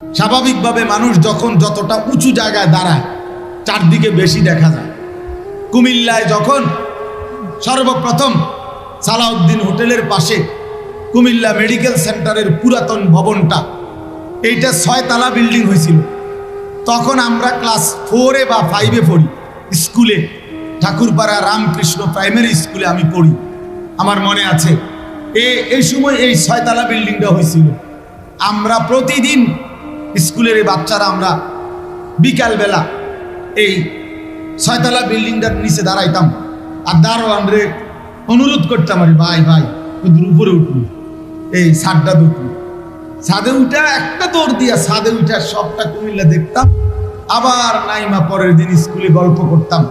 স্বাভাবিকভাবে মানুষ যখন যতটা উঁচু জায়গায় দাঁড়ায় চারদিকে বেশি দেখা যায়। কুমিল্লায় যখন সর্বপ্রথম সালাউদ্দিন হোটেলের পাশে কুমিল্লা মেডিকেল সেন্টারের পুরাতন ভবনটা, এইটা 6 তলা বিল্ডিং হয়েছিল, তখন আমরা ক্লাস 4-এ বা 5-এ পড়ি স্কুলে, ঠাকুরপাড়া রামকৃষ্ণ প্রাইমারি স্কুলে আমি পড়ি। আমার মনে আছে এই সময় এই 6 তলা বিল্ডিংটা হয়েছিল। আমরা প্রতিদিন স্কুলের এই বাচ্চারা আমরা বিকালবেলা এই 6 তলা বিল্ডিংটার নিচে দাঁড়াইতাম আর দারোয়ানরে অনুরোধ করতাম, আরে ভাই ভাই উপরে উঠুন, এই ছাদটা উঠুন। ছাদে উঠা একটা দৌড় দিয়া ছাদে উঠা সবটা কুমিল্লা দেখতাম। আবার নাইমা পরের দিন স্কুলে গল্প করতাম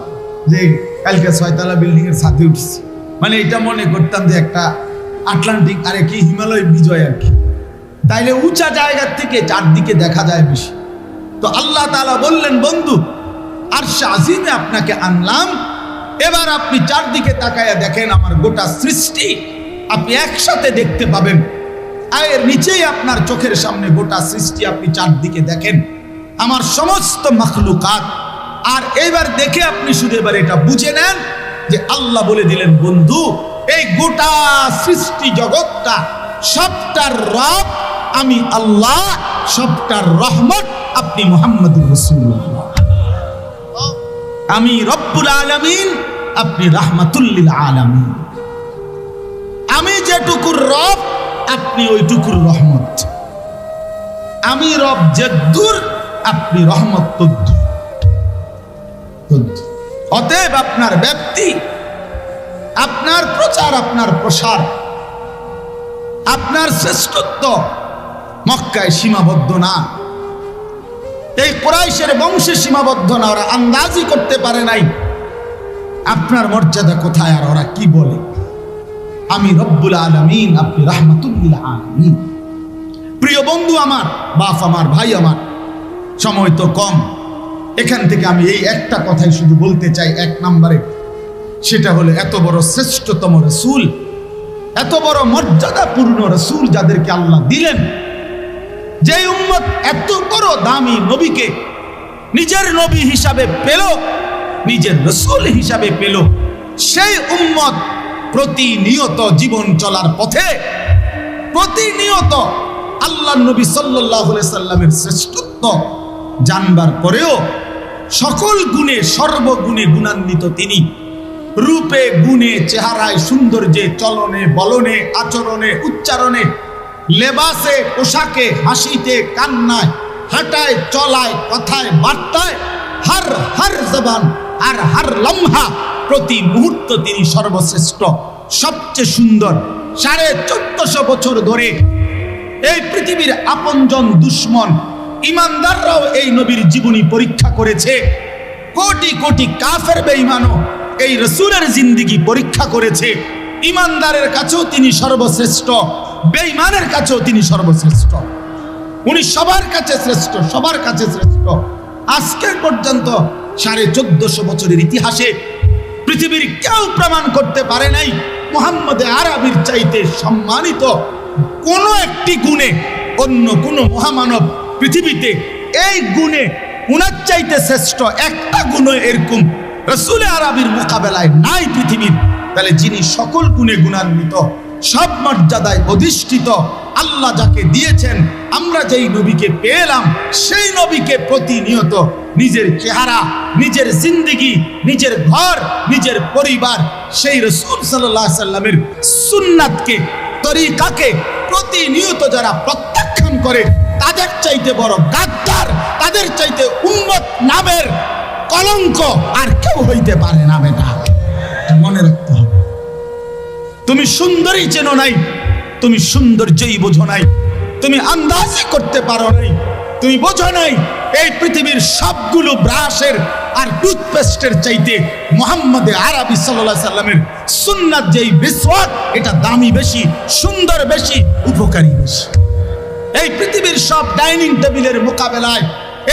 যে কালকে 6 তলা বিল্ডিং এর ছাদে উঠছি। মানে এটা মনে করতাম যে একটা আটলান্টিক আরে কি হিমালয় বিজয় আর কি। তাইলে উঁচা জায়গার থেকে চারদিকে দেখা যায় বেশি। তো আল্লাহ তাআলা বললেন, বন্ধু আরশে আজিমে আপনাকে আনলাম, এবার আপনি চারদিকে তাকায়া দেখেন আমার গোটা সৃষ্টি আপনি একসাথে দেখতে পাবেন। আয়ের নিচেই আপনার চোখের সামনে গোটা সৃষ্টি আপনি চারদিকে দেখেন, আমার সমস্ত মাখলুকাত। আর এইবার দেখে আপনি শুধু এবার এটা বুঝে নেন যে আল্লাহ বলে দিলেন, বন্ধু এই গোটা সৃষ্টি জগৎটা সবটার রব আমি আল্লাহ, সবটার রহমত আপনি মুহাম্মদুর রাসূলুল্লাহ। আমি রব্বুল আলামিন, আপনি রাহমাতুল লিল আলামিন। আমি যেটুকুর রব আপনি ওইটুকুর রহমত। আমি রব যেদূর আপনি রহমত তদ্দূর। অতএব আপনার ব্যক্তি, আপনার প্রচার, আপনার প্রসার, আপনার শ্রেষ্ঠত্ব মক্কায় সীমাবদ্ধ না, এই কুরাইশের বংশে সীমাবদ্ধ না। ওরা আন্দাজি করতে পারে নাই আপনার মর্যাদা কোথায় আর ওরা কি বলে। আমি রব্বুল আলামিন, আপনি রাহমাতুল লিল আলামিন। প্রিয় বন্ধু আমার, বাপ আমার, ভাই আমার, সময় তো কম, এখান থেকে আমি এই একটা কথাই শুধু বলতে চাই 1 নম্বরে, সেটা হলো এত বড় শ্রেষ্ঠতম রাসূল, এত বড় মর্যাদাপূর্ণ রাসূল যাদেরকে আল্লাহ দিলেন, যে উম্মত এত বড় দামি নবীকে নিজের নবী হিসাবে পেল, নিজের রাসূল হিসাবে পেল, সেই উম্মত প্রতিনিয়ত জীবন চলার পথে প্রতিনিয়ত আল্লাহর নবী সাল্লাল্লাহু আলাইহি সাল্লামের শ্রেষ্ঠত্ব জানবার পরেও সকল গুণে সর্বগুণে গুণান্বিত তিনি। রূপে গুণে, চেহারায়, সৌন্দর্যে, চলনে বলনে, আচরণে, উচ্চারণে, লেবাসে, পোশাকে, হাসিতে, কান্নায়, হাঁটায়, চলায়, কথায়, বার্তায়, হর জবান আর হর লম্হা, প্রতি মুহূর্ত তিনি সর্বশ্রেষ্ঠ, সবচেয়ে সুন্দর। 1450 বছর ধরে এই পৃথিবীর আপনজন, দুশ্মন, ইমানদাররাও এই নবীর জীবনী পরীক্ষা করেছে। কোটি কোটি কাফের বেঈমানও এই রাসূলের জিন্দেগি পরীক্ষা করেছে। ইমানদারের কাছেও তিনি সর্বশ্রেষ্ঠ, বেঈমানের কাছেও তিনি সর্বশ্রেষ্ঠ। উনি সবার কাছে শ্রেষ্ঠ, সবার কাছে শ্রেষ্ঠ। আজকের পর্যন্ত 1450 বছরের ইতিহাসে পৃথিবীর কেউ প্রমাণ করতে পারে নাই মুহাম্মদে আরবির চাইতে সম্মানিত কোন একটি গুণে অন্য কোন মহামানব পৃথিবীতে এই গুণে উনার চাইতে শ্রেষ্ঠ একটা গুণ এরকম রাসূলে আরবির মোকাবেলায় নাই পৃথিবীর। তাহলে যিনি সকল গুণে গুণান্বিত, সব মর্যাদায় অধিষ্ঠিত, আল্লাহ যাকে দিয়েছেন, আমরা যেই নবীকে পেলাম, সেই নবীকে প্রতিনিয়ত নিজের চেহারা, নিজের জিন্দেগি, নিজের ঘর, নিজের পরিবার, সেই রাসূল সাল্লাল্লাহু আলাইহি সাল্লামের সুন্নাতকে, তরিকাকে প্রতিনিয়ত যারা প্রত্যাখ্যান করে, তাদের চাইতে বড় গাদ্দার, তাদের চাইতে উম্মত নামের কলঙ্ক আর কেউ হইতে পারে না। বেটা মনে রাখতে হবে, তুমি সুন্দরী চেনো নাই, তুমি সৌন্দর্যই বোঝো নাই, তুমি আন্দাজি করতে পারো নাই, তুমি বোঝো নাই এই পৃথিবীর সবগুলো ব্রাশের আর টুথপেস্টের চাইতে মুহাম্মদে আরবি সাল্লাল্লাহু আলাইহি সাল্লামের সুন্নাত যেই বিসওয়াক, এটা দামি বেশি, সুন্দর বেশি, উপকারী বেশি। এই পৃথিবীর সব ডাইনিং টেবিলের মোকাবেলায়,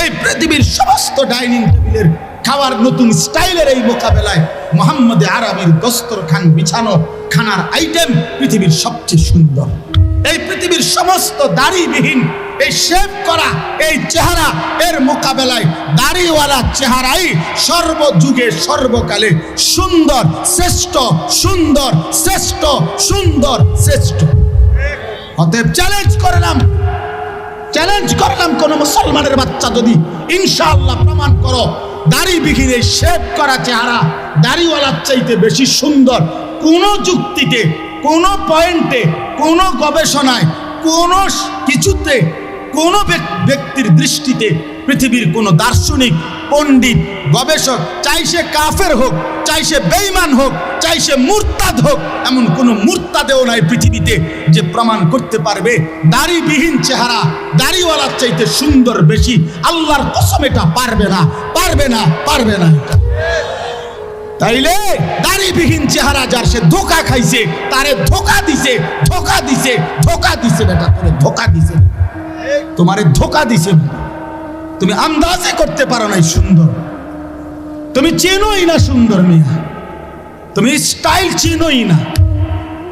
এই পৃথিবীর সমস্ত ডাইনিং টেবিলের খাওয়ার নতুন স্টাইলের এই মোকাবেলায় মুহাম্মদে আরবির দস্তরখান বিছানো খানার আইটেম পৃথিবীর সবচেয়ে সুন্দর। এই পৃথিবীর সমস্ত দাড়িবিহীন এই শেভ করা এই চেহারা এর মোকাবেলায় দাড়িওয়ালা চেহারাই সর্বযুগে সর্বকালে সুন্দর শ্রেষ্ঠ, সুন্দর শ্রেষ্ঠ, সুন্দর শ্রেষ্ঠ। অতএব চ্যালেঞ্জ করলাম কোন মুসলমানের বাচ্চা যদি ইনশাআল্লাহ প্রমাণ করো দাড়িবিহীন এই শেভ করা চেহারা দাড়িওয়ালার চাইতে বেশি সুন্দর, কোন যুক্তিতে, কোন পয়েন্টে, কোন গবেষণায়, কোন কিছুতে, কোন ব্যক্তির দৃষ্টিতে, পৃথিবীর কোন দার্শনিক, পণ্ডিত, গবেষক, চাই সে কাফের হোক, চাই সে বেঈমান হোক, চাই সে মুরতাদ হোক, এমন কোন মুরতাদেও নাই পৃথিবীতে যে প্রমাণ করতে পারবে দাড়িবিহীন চেহারা দাড়িওয়ালার চাইতে সুন্দর বেশি। আল্লাহর কসম এটা পারবে না, পারবে না, পারবে না। তাইলে দাড়িবিহীন চেহারা যার, সে ধোকা খাইছে, তারে ধোকা দিছে, ধোকা দিছে, ধোকা দিছে বেটা, তোরে ধোকা দিছে, তোমারে ধোকা দিছে। তুমি আন্দাজে করতে পারো নাই সুন্দর, তুমি চেনোই না সুন্দর মিয়া, তুমি স্টাইল চিনোই না।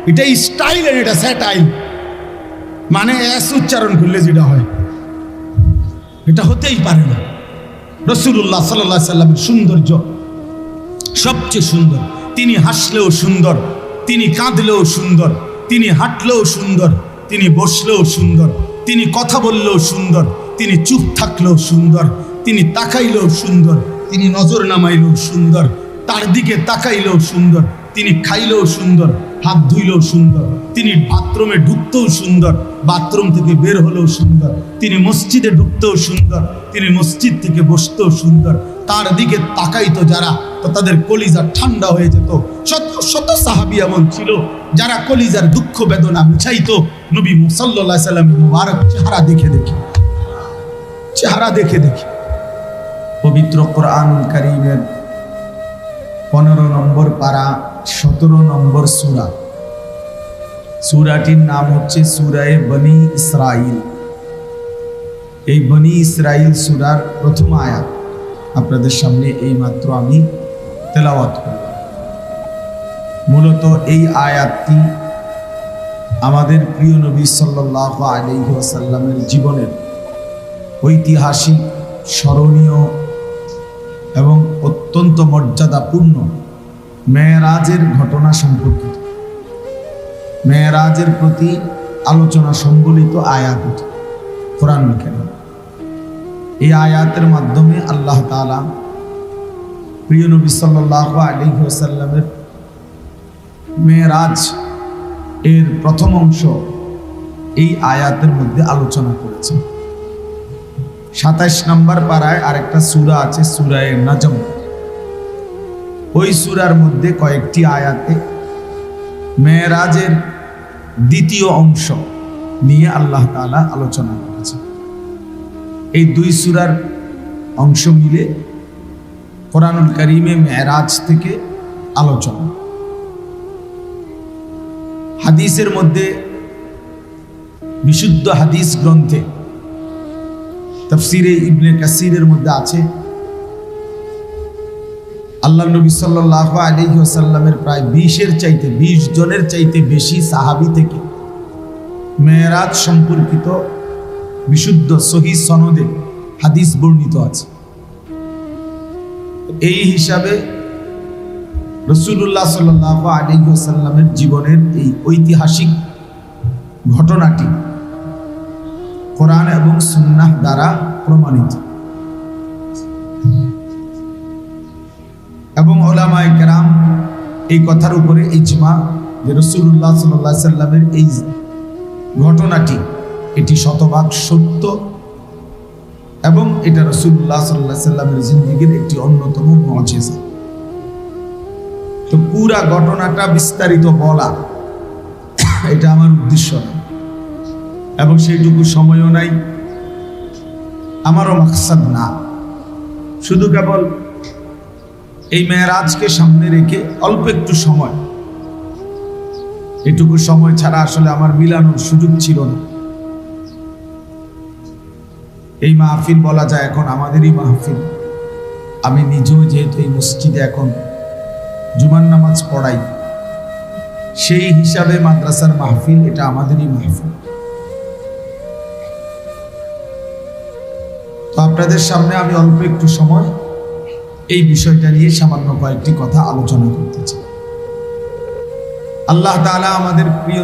এটা স্টাইল, এটা স্যাটাইল, মানে এস উচ্চারণ করলে যেটা হয় এটা হতেই পারে না। রাসূলুল্লাহ সাল্লাল্লাহু আলাইহি সাল্লামের সৌন্দর্য সবচেয়ে সুন্দর। তিনি হাসলেও সুন্দর, তিনি কাঁদলেও সুন্দর, তিনি হাঁটলেও সুন্দর, তিনি বসলেও সুন্দর, তিনি কথা বললেও সুন্দর, তিনি চুপ থাকলেও সুন্দর, তিনি তাকাইলেও সুন্দর, তিনি নজর নামাইলেও সুন্দর, তার দিকে তাকাইলেও সুন্দর, তিনি খাইলেও সুন্দর, হাত ধুইলেও সুন্দর, তিনি বাথরুমে ঢুকতেও সুন্দর, বাথরুম থেকে বের হলেও সুন্দর, তিনি মসজিদে ঢুকতেও সুন্দর, তিনি মসজিদ থেকে বসতেও সুন্দর। তার দিকে তাকাইতো যারা, তো তাদের কলিজা ঠান্ডা হয়ে যেত। শত শত সাহাবী এমন ছিল যারা কলিজার দুঃখ বেদনা মুছাইতো নবী সাল্লাল্লাহু আলাইহি সাল্লামের মুবারক চেহারা দেখে দেখে, চেহারা দেখে দেখে। পবিত্র কোরআনুল কারীমের 15 নম্বর পারা 17 নম্বর সূরা, সূরাটির নাম হচ্ছে সূরায়ে বনী ইসরাইল। এই বনী ইসরাইল সূরার প্রথম আয়াত আপনাদের সামনে এই মাত্র আমি তেলাওয়াত করলাম। মূলত এই আয়াতটি আমাদের প্রিয় নবী সাল্লাল্লাহু আলাইহি ওয়াসাল্লামের জীবনের ঐতিহাসিক, স্মরণীয় এবং অত্যন্ত মর্যাদাপূর্ণ মেরাজের ঘটনা সম্পর্কিত, মেরাজের প্রতি আলোচনা সম্বলিত আয়াত কোরআনুল কারীম। এই আয়াতের মাধ্যমে আল্লাহ তাআলা প্রিয় নবী সাল্লাল্লাহু আলাইহি ওয়াসাল্লামের মেরাজ এর প্রথম অংশ এই আয়াতের মধ্যে আলোচনা করেছেন। 27 নম্বর পারায় আরেকটা সূরা আছে, সূরায়ে নাজম। ওই সূরার মধ্যে কয়েকটি আয়াতে মেরাজের দ্বিতীয় অংশ নিয়ে আল্লাহ তাআলা আলোচনা করেছেন। এই দুই সূরার অংশ মিলে কোরআনুল কারীমে মেরাজ থেকে আলোচনা। হাদিসের মধ্যে, বিশুদ্ধ হাদিস গ্রন্থে তাফসীরে ইবনে কাসিরের মধ্যে আছে আল্লাহ নবী সাল্লাল্লাহু আলাইহি ওয়াসাল্লামের প্রায় 20 জনের চাইতে বেশি সাহাবী থেকে মেরাজ সম্পর্কিত বিশুদ্ধ সহিহ সনদে হাদিস বর্ণিত আছে। এই হিসাবে রাসূলুল্লাহ সাল্লাল্লাহু আলাইহি ওয়াসাল্লামের জীবনের এই ঐতিহাসিক ঘটনাটি কোরআন এবং সুন্নাহ দ্বারা প্রমাণিত এবং উলামায়ে কেরাম এই কথার উপরে ইজমা যে রাসূলুল্লাহ সাল্লাল্লাহু আলাইহি ওয়াসাল্লামের এই ঘটনাটি এটি শতভাগ সত্য এবং এটা রাসূলুল্লাহ সাল্লাল্লাহু আলাইহি ওয়াসাল্লামের জিন্দেগীর একটি অন্যতম মুজিজা। তো পুরা ঘটনাটা বিস্তারিত বলা এটা আমার উদ্দেশ্য না এবং সেইটুকু সময়ও নাই, আমারও মাকসাদ না। শুধু কেবল এই মেরাজকে সামনে রেখে অল্প একটু সময়, এটুকু সময় ছাড়া আসলে আমার মিলানোর সুযোগ ছিল না। এই মাহফিল বলা যায় এখন আমাদেরই মাহফিল। আমি নিজেও যেহেতু এই মসজিদে এখন জুমার নামাজ পড়াই, সেই হিসাবে মাদ্রাসার মাহফিল এটা আমাদেরই মাহফিল। তো আপনাদের সামনে আমি অল্প একটু সময় এই বিষয়টা নিয়ে সামান্য কয়েকটি কথা আলোচনা করতে চাই। আল্লাহ তাআলা আমাদের প্রিয়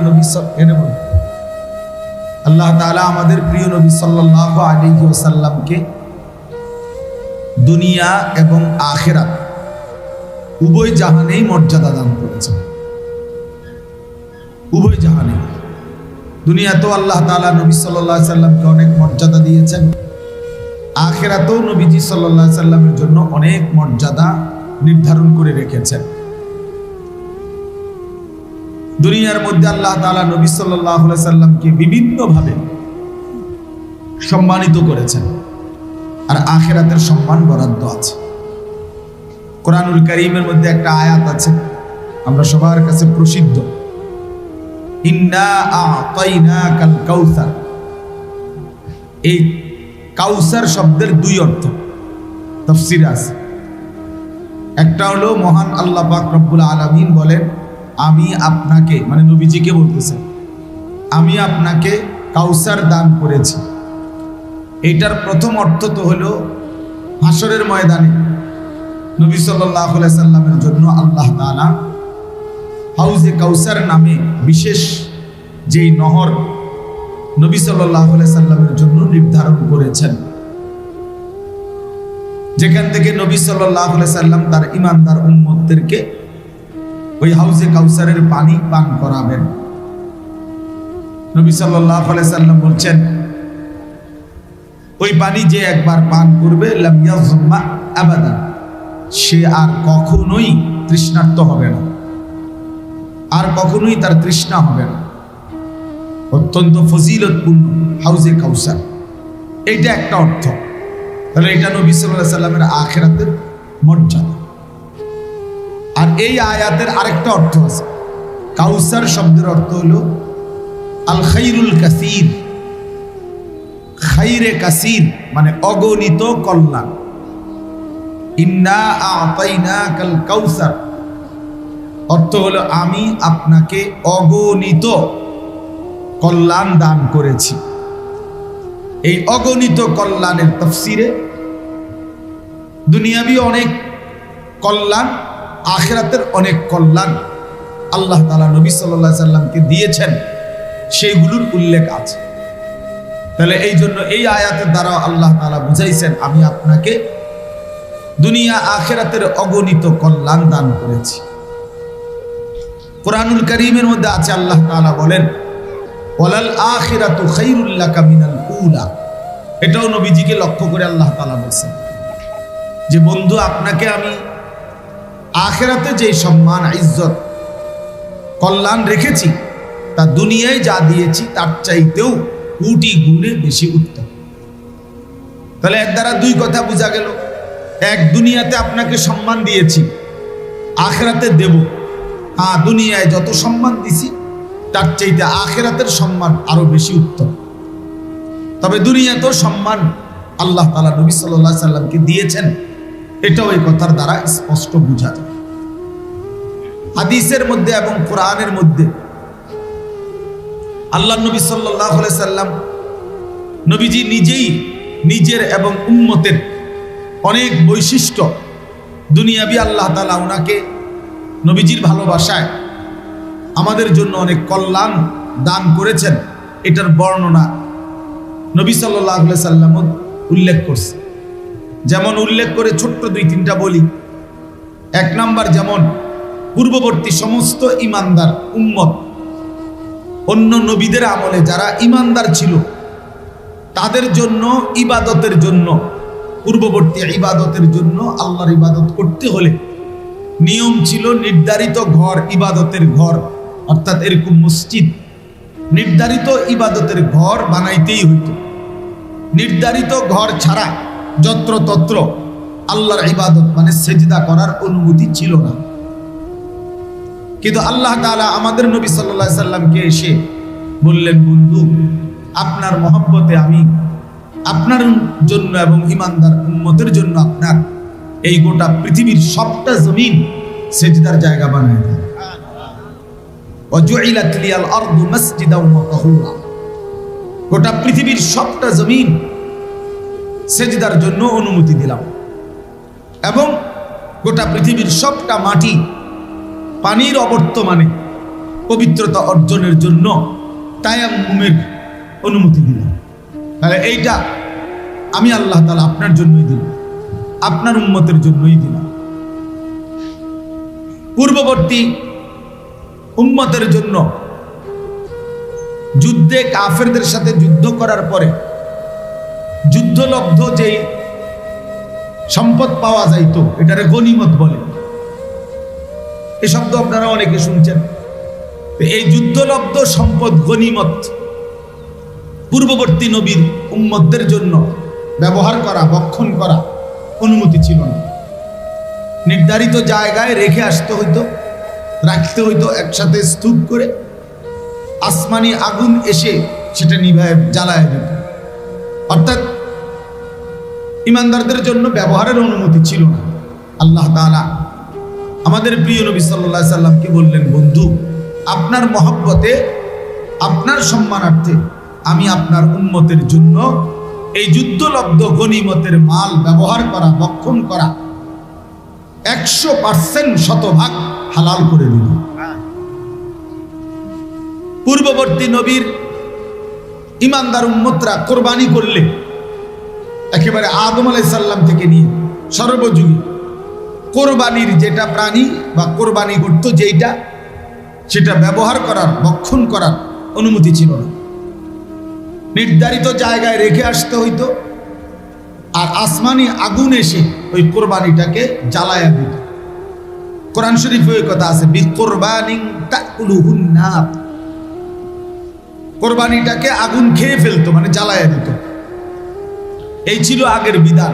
নবী সাল্লাল্লাহু আলাইহি ওয়াসাল্লামকে দুনিয়া এবং আখিরাত উভয় জাহানেই মর্যাদা দান করেছেন। উভয় জাহানে, দুনিয়াতেও আল্লাহ তাআলা নবী সাল্লাল্লাহু আলাইহি সাল্লামকে অনেক মর্যাদা দিয়েছেন, আখিরাতেও নবীজি সাল্লাল্লাহু আলাইহি সাল্লামের জন্য অনেক মর্যাদা নির্ধারণ করে রেখেছেন। দুনিয়ার মধ্যে আল্লাহ তাআলা নবী সাল্লাল্লাহু আলাইহি সাল্লামকে বিভিন্নভাবে সম্মানিত করেছেন, আর আখিরাতের সম্মান বরাদ্দ আছে। কোরআনুল কারীমের মধ্যে একটা আয়াত আছে, আমরা সবার কাছে প্রসিদ্ধ, ইন্না আ'তাইনাকাল কাউসার। এই কাউসার শব্দের দুই অর্থ তাফসীরে আছে। একটা হলো মহান আল্লাহ পাক রব্বুল আলামিন বলেন, আমি আপনাকে, মানে নবীজিকে বলতেছেন, আমি আপনাকে কাউসার দান করেছি। এইটার প্রথম অর্থ তো হলো হাসরের ময়দানে নবী সাল্লাল্লাহু আলাইহি সাল্লামের জন্য আল্লাহ তাআলা হাউজে কাউসার নামে বিশেষ যেই নহর নবী সাল্লাল্লাহু আলাইহি সাল্লামের জন্য নির্ধারণ করেছেন, যেখান থেকে নবী সাল্লাল্লাহু আলাইহি সাল্লাম তার ঈমানদার উম্মতদেরকে ওই হাউজে কাউসারের পানি পান করাবেন। নবী সাল্লাল্লাহু আলাইহি সাল্লাম বলছেন, ওই পানি যে একবার পান করবে লাম ইয়াযমা আবাদান, সে আর কখনোই তৃষ্ণার্ত হবে না, আর কখনোই তার তৃষ্ণা হবে না। অত্যন্ত ফজিলতপূর্ণ হাউজে কাউসার, এইটা একটা অর্থ। তাহলে এটা নবী সাল্লাল্লাহু আলাইহি সাল্লামের আখিরাতের মর্যাদা। আর এই আয়াতের আরেকটা অর্থ আছে, কাউসার শব্দের অর্থ হলো আল খাইরুল কাসীর। খাইরে কাসীর মানে অগণিত কল্যাণ। ইন্না আ'তাইনাকাল কাউসার অর্থ হলো আমি আপনাকে অগণিত কল্যাণ দান করেছি। এই অগণিত কল্যাণের তাফসীরে দুনিয়াবি অনেক কল্যাণ, আখিরাতের অনেক কল্যাণ আল্লাহ তাআলা নবী সাল্লাল্লাহু আলাইহি সাল্লামকে দিয়েছেন, সেইগুলোর উল্লেখ আছে। তাহলে এই জন্য এই আয়াতের দ্বারা আল্লাহ তাআলা বুঝাইছেন, আমি আপনাকে দুনিয়া আখিরাতের অগণিত কল্যাণ দান করেছি। কোরআনুল কারীমের মধ্যে আছে, আল্লাহ তাআলা বলেন, ওয়ালাল আখিরাতু খায়রুল লাকা মিনাল উলা। এটাও নবীজিকে লক্ষ্য করে আল্লাহ তাআলা বলেছেন যে বন্ধু, আপনাকে আমি আখিরাতে যে সম্মান, ইজ্জত, কল্যাণ রেখেছি, তা দুনিয়ায় যা দিয়েছি তার চাইতেও কোটি গুণে বেশি উত্তম। তাহলে এর দ্বারা দুই কথা বোঝা গেল, এক, দুনিয়াতে আপনাকে সম্মান দিয়েছি, আখিরাতে দেব। হ্যাঁ, দুনিয়ায় যত সম্মান দিছি তার চাইতে আখিরাতের সম্মান আরো বেশি উত্তম। তবে দুনিয়াতেও সম্মান আল্লাহ তাআলা নবী সাল্লাল্লাহু আলাইহি সাল্লামকে দিয়েছেন, এটাও এই কথার দ্বারা স্পষ্ট বোঝা যায়। হাদিসের মধ্যে এবং কোরআনের মধ্যে আল্লাহ নবী সাল্লাল্লাহু আলাইহি সাল্লাম, নবীজি নিজেই নিজের এবং উম্মতের অনেক বৈশিষ্ট্য দুনিয়াবি আল্লাহ তাআলা ওনাকে নবীজির ভালোবাসায় আমাদের জন্য অনেক কল্যাণ দান করেছেন, এটার বর্ণনা নবী সাল্লাল্লাহু আলাইহি সাল্লাম উল্লেখ করছে। যেমন উল্লেখ করে ছোট্ট দুই তিনটা বলি। এক নাম্বার, যেমন পূর্ববর্তী সমস্ত ঈমানদার উম্মত, অন্য নবীদের আমলে যারা ঈমানদার ছিল, তাদের জন্য ইবাদতের জন্য, পূর্ববর্তী ইবাদতের জন্য, আল্লাহর ইবাদত করতে হলে নিয়ম ছিল নির্ধারিত ঘর, ইবাদতের ঘর, অর্থাৎ এরকম মসজিদ, নির্ধারিত ইবাদতের ঘর বানাইতেই হইতো। নির্ধারিত ঘর ছাড়া যত্রতত্র আল্লাহর ইবাদত মানে সেজদা করার অনুমতি ছিল না। কিন্তু আল্লাহ তাআলা আমাদের নবী সাল্লাল্লাহু আলাইহি সাল্লামকে এসে বললেন, বন্ধু, আপনার মহব্বতে আমি আপনার জন্য এবং ঈমানদার উম্মতের জন্য আপনার এই গোটা পৃথিবীর সবটা জমিন সেজদার জায়গা বানায় দেন। ওয়াজুইলাত লিয়াল আরদু মাসজিদাও ওয়া তাহুরা, গোটা পৃথিবীর সবটা জমিন সেজদার জন্য অনুমতি দিলাম, এবং গোটা পৃথিবীর সবটা মাটি পানির অবর্তমানে পবিত্রতা অর্জনের জন্য তায়াম্মুমের অনুমতি দিলাম। তাহলে এইটা আমি আল্লাহ তাআলা আপনার জন্যই দিলাম, আপনার উম্মতের জন্যই দিলাম। পূর্ববর্তী উম্মতের জন্য যুদ্ধে কাফেরদের সাথে যুদ্ধ করার পরে যুদ্ধলব্ধ যেই সম্পদ পাওয়া যাইত এটারে গনিমত বলে। এই শব্দ আপনারা অনেকে শুনছেন। এই যুদ্ধলব্ধ সম্পদ গনিমত পূর্ববর্তী নবীর উম্মতদের জন্য ব্যবহার করা, ভক্ষণ করা অনুমতি ছিল না। নির্ধারিত জায়গায় রেখে আসতে হইতো, রাখতে হইতো একসাথে স্তূপ করে, আসমানি আগুন এসে সেটা নিভায় জ্বালায় দিত। অর্থাৎ ইমানদারদের জন্য ব্যবহারের অনুমতি ছিল না। আল্লাহ তাআলা আমাদের প্রিয় নবী সাল্লাল্লাহু আলাইহি সাল্লামকে বললেন, বন্ধু, আপনার মহব্বতে, আপনার সম্মানার্থে আমি আপনার উম্মতের জন্য এই যুদ্ধলব্ধ গনিমতের মাল ব্যবহার করা, ভক্ষণ করা 100% শতভাগ হালাল করে দিল। পূর্ববর্তী নবীর ইমানদার উম্মতরা কোরবানি করলে একেবারে আদম আলাইহিস সালাম থেকে নিয়ে সর্বযুগে কোরবানির যেটা প্রাণী বা কোরবানি করত যেইটা, সেটা ব্যবহার করার, ভক্ষণ করার অনুমতি ছিল না। নির্ধারিত জায়গায় রেখে আসতে হইতো, আর আসমানি আগুন এসে ওই কোরবানিটাকে জ্বালায়া দিত। কোরআন শরীফে ওই কথা আছে, বিকুরবানিন তাকুলুহুন নার। কোরবানিটাকে আগুন খেয়ে ফেলতো, মানে জ্বালায়া দিত। এই ছিল আগের বিধান।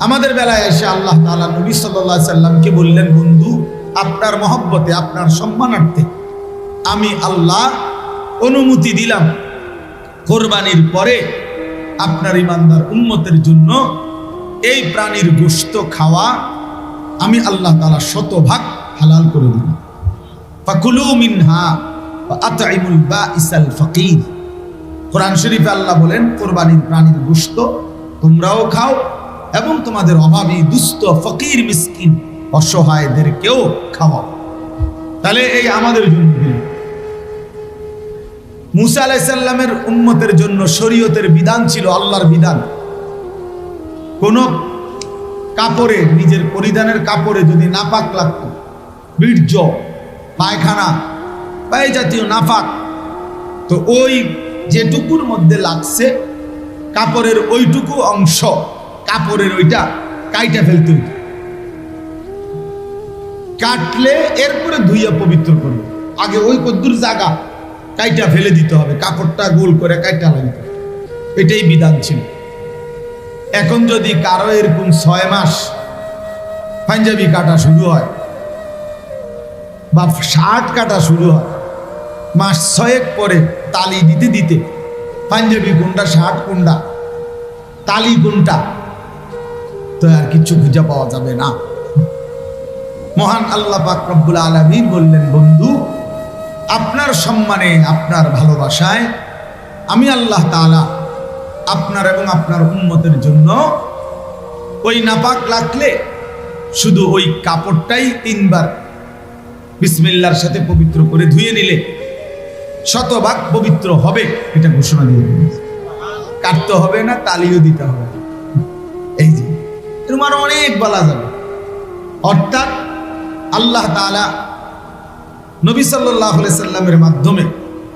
আমাদের বেলায় এসে আল্লাহ তাআলা নবী সাল্লাল্লাহু আলাইহি সাল্লামকে বললেন, বন্ধু, আপনার মহব্বতে, আপনার সম্মানার্থে আমি আল্লাহ অনুমতি দিলাম কোরবানির পরে আপনার ইমানদার উম্মতের জন্য এই প্রাণীর গোশত খাওয়া আমি আল্লাহ তাআলা শতভাগ হালাল করে দিলাম। ফাকুলু মিনহা ওয়া আতইমুল বাঈসাল ফাকির। কোরআন শরীফে আল্লাহ বলেন, কোরবানির প্রাণীর গোশত তোমরাও খাও এবং তোমাদের অভাবী, দুস্থ, ফকির, মিসকিন, অসহায়দেরকেও খাওয়াও। তাহলে এই আমাদের জন্য দিলেন। মুসা আলাইহিস সালামের উম্মতের জন্য শরীয়তের বিধান ছিল, আল্লাহর বিধান। কোন কাপড়ে, নিজের পরিধানের কাপড়ে যদি নাপাক লাগতো, বীর্য, পায়খানা বা এই জাতীয় নাপাক, তো ওই যেটুকুর মধ্যে লাগছে কাপড়ের ওইটুকু অংশ, কাপড়ের ওইটা কাইটা ফেলতে হইতো। কাটলে এরপরে ধুইয়া পবিত্র করবে। আগে ওই কদ্দুর জায়গা কাইটা ফেলে দিতে হবে, কাপড়টা গোল করে কাইটা লাগবে। এটাই বিধান ছিল। এখন যদি কারো এরকম 6 মাস পাঞ্জাবি কাটা শুরু হয় বা শার্ট কাটা শুরু হয়, মাস 6 পরে তালি দিতে দিতে পাঞ্জাবি কোনটা, শার্ট কোনটা, তালি কোনটা, তো আর কিছু খুঁজে পাওয়া যাবে না। মহান আল্লাহ পাক রব্বুল আলামিন বললেন, বন্ধু, আপনার সম্মানে, আপনার ভালোবাসায় আমি আল্লাহ তাআলা আপনার এবং আপনার উম্মতের জন্য ওই নাপাক লাগলে শুধু ওই কাপড়টাই 3 বার বিসমিল্লাহর সাথে পবিত্র করে ধুয়ে নিলে শতভাগ পবিত্র হবে, এটা ঘোষণা দিয়ে দিলেন। কাটতে হবে না, তালিও দিতে হবে। এই যে তোমার অনেক বলা যাবে। অর্থাৎ আল্লাহ তাআলা নবী সাল্লাল্লাহু আলাইহি সাল্লামের মাধ্যমে,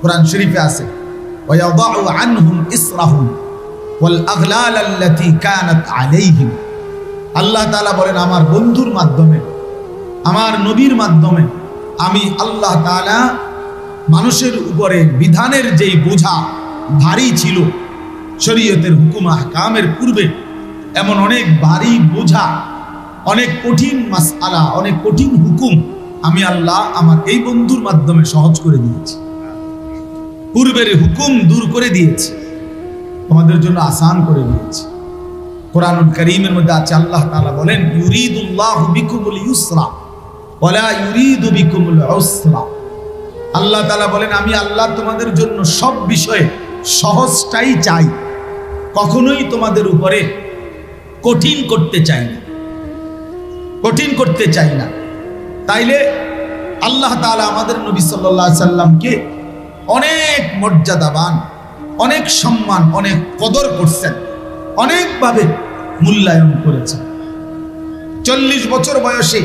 কোরআন শরীফে আছে, ওয়ায়াদাউ আনহুম ইসরাহুম ওয়াল আগলাল আল্লাতী কানাত আলাইহিম। আল্লাহ তাআলা বলেন, আমার বন্ধুর মাধ্যমে, আমার নবীর মাধ্যমে আমি আল্লাহ তাআলা মানুষের উপরে বিধানের যেই বোঝা ভারী ছিল, শরীয়তের হুকুম আহকামের পূর্বে এমন অনেক ভারী বোঝা, অনেক কঠিন মাসআলা, অনেক কঠিন হুকুম আমি আল্লাহ আমার এই বন্ধুর মাধ্যমে সহজ করে দিয়েছি। পূর্বের হুকুম দূর করে দিয়েছি, তোমাদের জন্য আসান করে দিয়েছি। কোরআনুল কারীমের মধ্যে আছে, আল্লাহ তাআলা বলেন, ইউরিদুল্লাহু বিকুমুল ইউসরা ওয়ালা ইউরিদু বিকুমুল উসরা। আল্লাহ তাআলা বলেন, আমি আল্লাহ তোমাদের জন্য সব বিষয়ে সহজটাই চাই, কখনোই তোমাদের উপরে কঠিন করতে চাই না, কঠিন করতে চাই না। তাইলে আল্লাহ তাআলা আমাদের নবী সাল্লাল্লাহু আলাইহি সাল্লামকে অনেক মর্যাদাবান, অনেক সম্মান, অনেক কদর করছেন, অনেকভাবে মূল্যায়ন করেছেন। 40 বছর বয়সে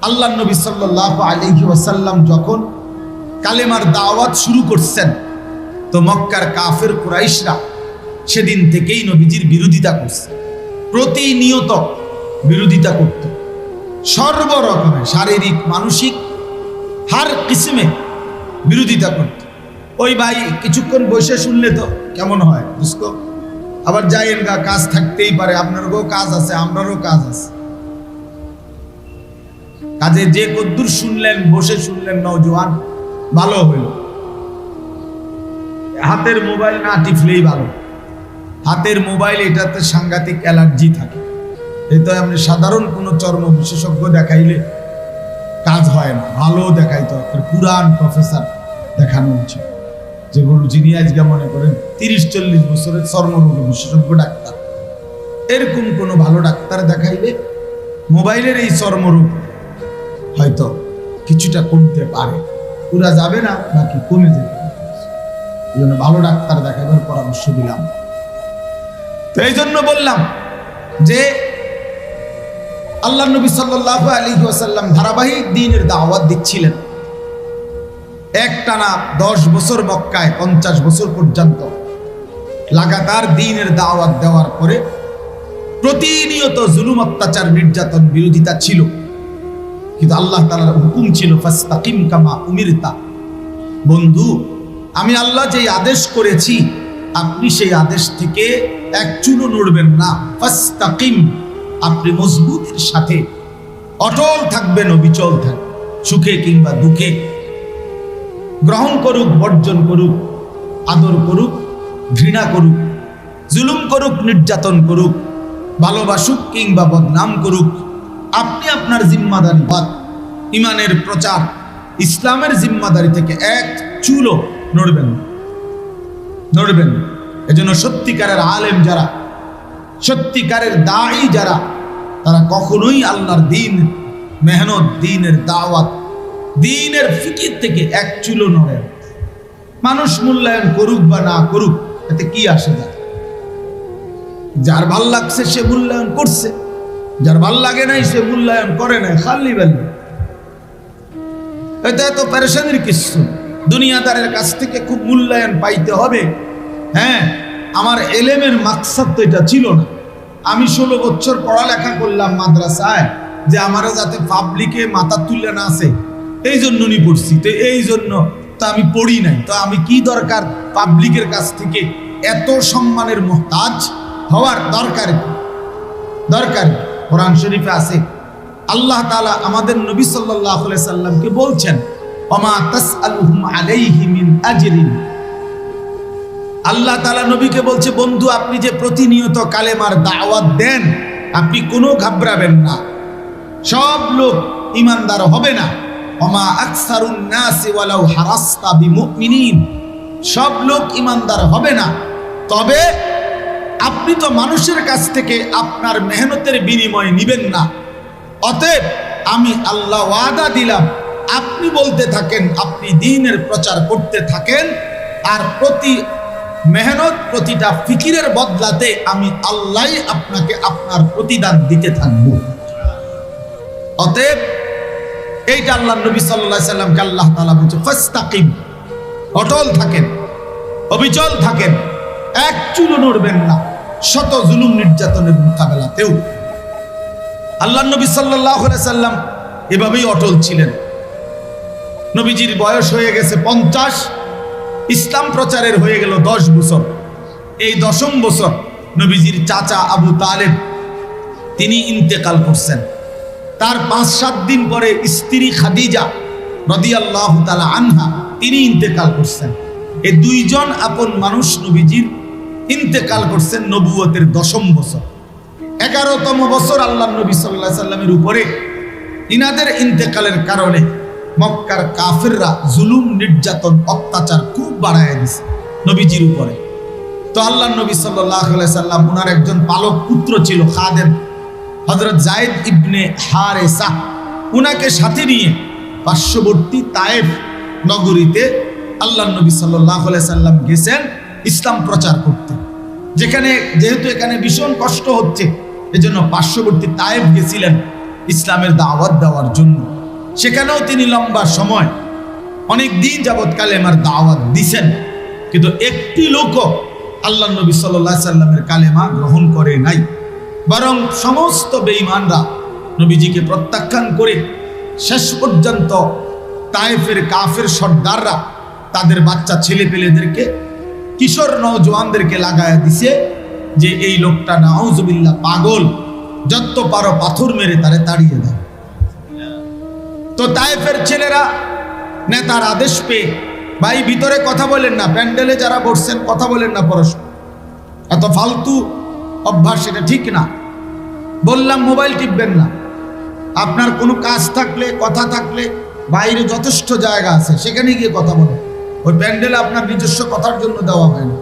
আল্লাহ নবী সাল্লাল্লাহু আলাইহি ওয়াসাল্লাম যখন কালেমার দাওয়াত শুরু করছেন, তো মক্কার কাফের কুরাইশরা সেদিন থেকেই নবীজির বিরোধিতা করছে, প্রতিনিয়ত বিরোধিতা করত, সর্বরকমের শারীরিক মানসিক হার কিসিমে বিরোধিতা করত। ওই ভাই কিছুক্ষণ বসে শুনলে তো কেমন হয় বুঝতো, আবার যাইয়েন গা, কাজ থাকতেই পারে, আপনারও কাজ আছে, আমরারও কাজ আছে। কাজে যে কদ্দুর শুনলেন, বসে শুনলেন, নওজোয়ান ভালো হইল। হাতের মোবাইল না টিপলেই ভালো। হাতের মোবাইল এটাতে সাংঘাতিক অ্যালার্জি থাকে, এটা আপনি সাধারণ কোনো চর্ম বিশেষজ্ঞ দেখাইলে কাজ হয় না, ভালো দেখাইতে হয়, পুরান প্রফেসর দেখানো উচিত, যেগুলো যিনি আজকে মনে করেন 30-40 বছরের চর্মরোগ বিশেষজ্ঞ ডাক্তার, এরকম কোনো ভালো ডাক্তার দেখাইলে মোবাইলের এই চর্মরোগ হয়তো কিছুটা কমতে পারে, পুরা যাবে না, বাকি কমে যেতে পারে। এই জন্য ভালো ডাক্তার দেখাবার পরামর্শ দিলাম। তো এই জন্য বললাম যে আল্লাহ নবী সাল্লাল্লাহু আলাইহি ওয়াসাল্লাম ধারাবাহিক দ্বীনের দাওয়াত দিচ্ছিলেন। একটানা 10 বছর মক্কায় 50 বছর পর্যন্ত লাগাতার দ্বীনের দাওয়াত দেওয়ার পরে প্রতিনিয়ত জুলুম, অত্যাচার, নির্যাতন, বিরোধিতা ছিল, কিন্তু আল্লাহ তাআলার হুকুম ছিল ফাস্তাকিম কামা উমিরতা, বন্ধু আমি আল্লাহ যেই আদেশ করেছি আপনি সেই আদেশ থেকে এক চুলও নড়বেন না। ফাস্তাকিম, আপনি মজবুতের সাথে অটল থাকবেন, অবিচল থাকবেন, সুখে কিংবা দুঃখে, গ্রহণ করুক, বর্জন করুক, আদর করুক, ঘৃণা করুক, জুলুম করুক, নির্যাতন করুক, ভালোবাসুক কিংবা বদনাম করুক, আপনি আপনার জিম্মাদারি, ইমানের প্রচার, ইসলামের জিম্মাদারি থেকে এক চুলও নড়বেন না, নড়বেন না। এজন্য সত্যিকারের আলেম যারা, সত্যিকারের দায়ী যারা, তারা কখনোই আল্লাহর দ্বীন, মেহনত, দ্বীনের দাওয়াত, দ্বীনের ফিকির থেকে এক চুলও নড়ে। মানুষ মূল্যায়ন করুক বা না করুক, এতে কি আসে যায়? যার ভাল লাগছে সে মূল্যায়ন করছে, যার ভাল লাগে নাই সে মূল্যায়ন করে নাই, খালি বেলা। এটা এত পেরেশানির কিছু। দুনিয়াদারের কাছ থেকে খুব মূল্যায়ন পাইতে হবে। হ্যাঁ, আমার এলেমের মাকসাদ তো এটা ছিল না। আমি 16 বছর পড়ালেখা করলাম মাদ্রাসায়, যে আমারও যাতে পাবলিকে মাথা তুলে না আসে, এই জন্য নি পড়ছি। তো এই জন্য তো আমি পড়ি নাই, তো আমি কি দরকার পাবলিকের কাছ থেকে এত সম্মানের মুহতাজ হওয়ার? দরকার দরকার কোরআন শরীফে আছে, আল্লাহ তাআলা আমাদের নবী সাল্লাল্লাহু আলাইহি সাল্লামকে বলছেন, ওমা তাসআলুহুম আলাইহি মিন আজরিন। আল্লাহ তাআলা নবীকে বলছে, বন্ধু আপনি যে প্রতিনিয়ত কালেমার দাওয়াত দেন, আপনি কোনো ঘাবড়াবেন না, সব লোক ঈমানদার হবে না। ওমা আকসারুন নাসি ওয়ালাউ হারাসতা বিমুমিনিন, সব লোক ঈমানদার হবে না, তবে আপনি তো মানুষের কাছ থেকে আপনার মেহনতের বিনিময় নিবেন না। অতএব আমি আল্লাহ ওয়াদা দিলাম, আপনি বলতে থাকেন, আপনি দ্বীনের প্রচার করতে থাকেন, আর প্রতি মেহনত, প্রতিটা ফিকিরের বদলাতে আমি আল্লাহ আপনাকে আপনার প্রতিদান দিতে থাকব। অতএব এইটা আল্লাহ নবী সাল্লাল্লাহু আলাইহি সাল্লামকে আল্লাহ তাআলা বলছে, ফাস্তাকিম, অটল থাকেন, অবিচল থাকেন, এক চুলও নড়বেন না, শত জুলুম নির্যাতনের মোকাবেলাতেও। আল্লাহ নবী সাল্লাল্লাহু আলাইহি সাল্লাম এভাবেই অটল ছিলেন। নবীজির বয়স হয়ে গেছে 50, ইসলাম প্রচারের হয়ে গেল 10 বছর। এই 10ম বছর নবীজির চাচা আবু তালেব তিনি ইন্তেকাল করছেন। তার 5-7 দিন পরে স্ত্রী খাদিজা রাদিয়াল্লাহু তাআলা আনহা তিনি ইন্তেকাল করছেন। এই দুইজন আপন মানুষ নবীজির ইন্তেকাল করছেন নবুয়তের 10ম বছর। 11তম বছর আল্লাহ নবী সাল্লাল্লাহু আলাইহি সাল্লামের উপরে ইনাদের ইন্তেকালের কারণে মক্কার কাফেররা জুলুম, নির্যাতন, অত্যাচার খুব বাড়ায় দিছে নবীজির উপরে। তো আল্লাহ নবী সাল্লাল্লাহু আলাইহি সাল্লাম ওনার একজন পালক পুত্র ছিল খাদেম, হযরত যায়েদ ইবনে হারেসা, উনাকে সাথে নিয়ে পার্শ্ববর্তী তায়েফ নগরীতে আল্লাহ নবী সাল্লাল্লাহু আলাইহি সাল্লাম গেছেন ইসলাম প্রচার করতে। যেহেতু এখানে ভীষণ কষ্ট হচ্ছে, এজন্য পার্শ্ববর্তী তায়েফ গেছিলেন ইসলামের দাওয়াত দেওয়ার জন্য। সেখানেও তিনি লম্বা সময় অনেক দিন যাবৎ কালেমার দাওয়াত দিছেন, কিন্তু একটি লোকও আল্লাহ নবী সাল্লাল্লাহু আলাইহি সাল্লামের কালেমা গ্রহণ করে নাই, বরং সমস্ত বেঈমানরা নবীজিকে প্রত্যাখ্যান করে শেষ পর্যন্ত তায়েফের কাফের সর্দাররা তাদের বাচ্চা ছেলেপেলেদেরকে, কিশোর নওজোয়ানদেরকে লাগায়া দিছে যে এই লোকটা নাউজুবিল্লাহ পাগল, যত পারো পাথর মেরে তারে তাড়িয়ে দেয়। তো তায়েফের ছেলেরা নেতার আদেশ পেয়ে, ভাই ভিতরে কথা বলেন না, প্যান্ডেলে যারা বসছেন কথা বলেন না পরস্পর, এত ফালতু অভ্যাস এটা ঠিক না। বললাম মোবাইল টিপবেন না, আপনার কোনো কাজ থাকলে কথা থাকলে বাইরে যথেষ্ট জায়গা আছে, সেখানে গিয়ে কথা বলেন। ওই প্যান্ডেলে আপনার নিজস্ব কথার জন্য দেওয়া হয় না।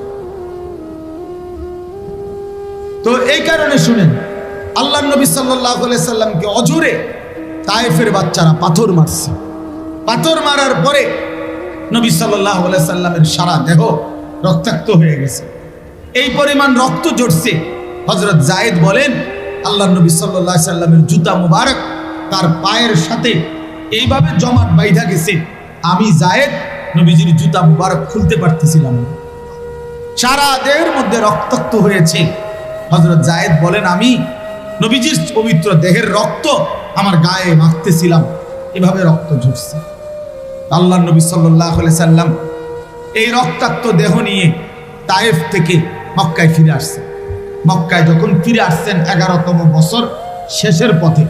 তো এই কারণে শুনেন, আল্লাহ নবী সাল্লাল্লাহু আলাইহি সাল্লামকে অজরে তায়েফের বাচ্চারা পাথর মারছে। পাথর মারার পরে নবী সাল্লাল্লাহু আলাইহি সাল্লামের সারা দেহ রক্তাক্ত হয়ে গেছে। এই পরিমাণ রক্ত ঝরছে, হযরত যায়েদ বলেন আল্লাহ নবী সাল্লাল্লাহু আলাইহি সাল্লামের জুতা মুবারক তার পায়ের সাথে এইভাবে জমাট বাইধা গেছে, আমি যায়েদ নবীজির জুতা মুবারক খুলতে পারতেছিলাম না, সারা দেহের মধ্যে রক্তাক্ত হয়েছে। হযরত যায়েদ বলেন আমি নবীজির পবিত্র দেহের রক্ত আমার গায়ে মাখতেছিলাম, এভাবে রক্ত ঝরছে। আল্লাহ নবী সাল্লাল্লাহু আলাইহি সাল্লাম এই রক্তাক্ত দেহ নিয়ে তায়েফ থেকে মক্কায় ফিরে আসছেন। মক্কায় যখন ফিরে আসছেন 11তম বছর শেষের পথে,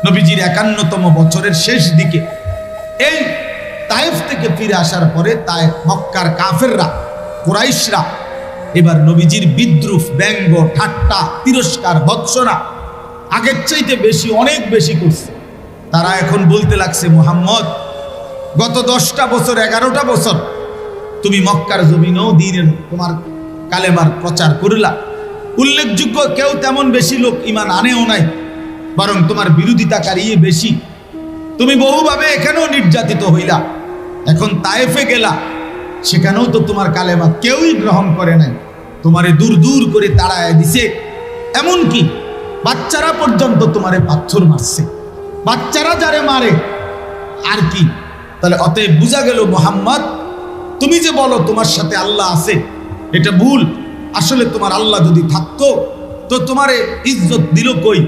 নবীজির 51তম বছরের শেষ দিকে, এই তায়েফ থেকে ফিরে আসার পরে মক্কার কাফেররা, কুরাইশরা এবার নবীজির বিদ্রুপ, ব্যঙ্গ, ঠাট্টা, তিরস্কার, ভৎসনা আগের চাইতে বেশি, অনেক বেশি করছে। তারা এখন বলতে লাগছে, মুহাম্মদ গত 10টা বছর 11টা বছর তুমি মক্কার জমিনেও দিনের তোমার কালেমার প্রচার করলা, উল্লেখযোগ্য কেউ তেমন বেশি লোক ঈমান আনেও নাই, বরং তোমার বিরোধিতাকারী বেশি। তুমি বহুভাবে এখানেও নির্যাতিত হইলা, এখন তায়েফে গেলা, সেখানেও তো তোমার কালেমা কেউই গ্রহণ করে নাই, তোমারে দূর দূর করে তাড়ায় দিছে, এমনকি বাচ্চারা পর্যন্ত তোমারে পাথর মারছে। বাচ্চারা যারে মারে আর কি। তাহলে অতএব বোঝা গেল মুহাম্মদ তুমি যে বলো তোমার সাথে আল্লাহ আছে, এটা ভুল। আসলে তোমার আল্লাহ যদি থাকতো তো তোমারে ইজ্জত দিল কই,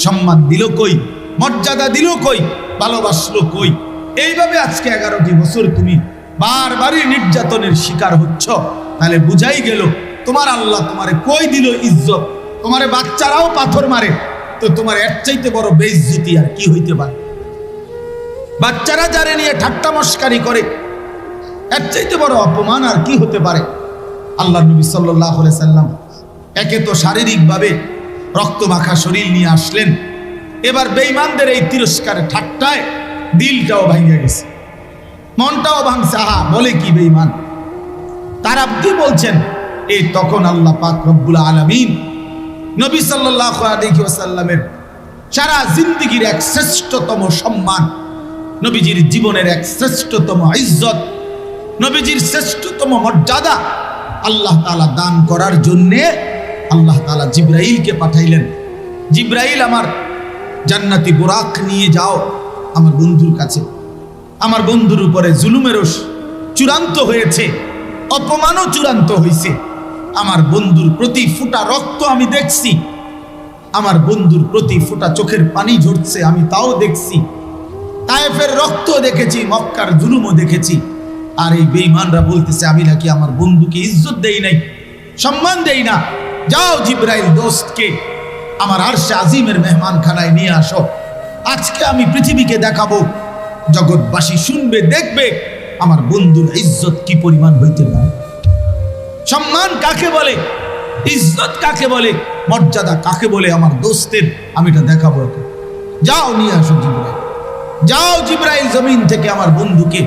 সম্মান দিল কই, মর্যাদা দিল কই, ভালোবাসলো কই? এইভাবে আজকে 11টি বছর তুমি বারবারই নির্যাতনের শিকার হচ্ছ, তাহলে বুঝাই গেল তোমার আল্লাহ তোমারে কই দিল ইজ্জত। তোমারে বাচ্চারাও পাথর মারে, তো তোমার এর চাইতে বড় বেইজ্জতি আর কি হইতে পারে? বাচ্চারা যারে নিয়ে ঠাট্টা মস্কারি করে, এর চাইতে বড় অপমান আর কি হতে পারে? আল্লাহ নবী সাল্লাল্লাহু আলাইহি সাল্লাম একে তো শারীরিকভাবে রক্ত মাখা শরীর নিয়ে আসলেন, এবার বেঈমানদের এই তিরস্কারে ঠাট্টায় দিলটাও ভাঙে গেছে, মনটাও ভাঙছে। আহা বলে কি বেঈমান, তারা কি বলছেন? এই তখন আল্লাহ পাক রব্বুল আলামিন নবী সাল্লাল্লাহু আলাইহি ওয়াসাল্লামের সারা জিন্দেগীর এক শ্রেষ্ঠতম সম্মান, নবীজির জীবনের এক শ্রেষ্ঠতম ইজ্জত, নবীজির শ্রেষ্ঠতম মর্যাদা আল্লাহ তাআলা দান করার জন্যে আল্লাহ তাআলা জিবরাইলকে পাঠাইলেন। জিবরাইল, আমার জান্নাতি বুরাক নিয়ে যাও আমার বন্ধুর কাছে। আমার বন্ধুর উপরে জুলুমেরও চূড়ান্ত হয়েছে, অপমানও চূড়ান্ত হয়েছে। আমার বন্ধুর প্রতি ফুটা রক্ত আমি দেখছি, আমার বন্ধুর প্রতি ফুটা চোখের পানি ঝরছে, আমি তাও দেখছি। তায়েফের রক্ত দেখেছি, মক্কার জুলুমও দেখেছি। আর এই বেঈমানরা বলতেছে আমি নাকি আমার বন্ধুকে ইজ্জত দেই নাই, সম্মান দেই না। যাও জিবরাইল দোস্তকে আমার আরশে আজিমের মেহমানখানায় নিয়ে আসো, আজকে আমি পৃথিবীকে দেখাবো, জগৎবাসী শুনবে, দেখবে আমার বন্ধুর ইজ্জত কি পরিমাণ হইতে পারে। সম্মান কাকে বলে, ইজ্জত কাকে বলে, মর্যাদা কাকে বলে, আমার দোস্তের আমি এটা দেখাবো। যাও নিয়ে আসো জিবরাইল, যাও জিবরাইল জমিন থেকে আমার বন্ধুকে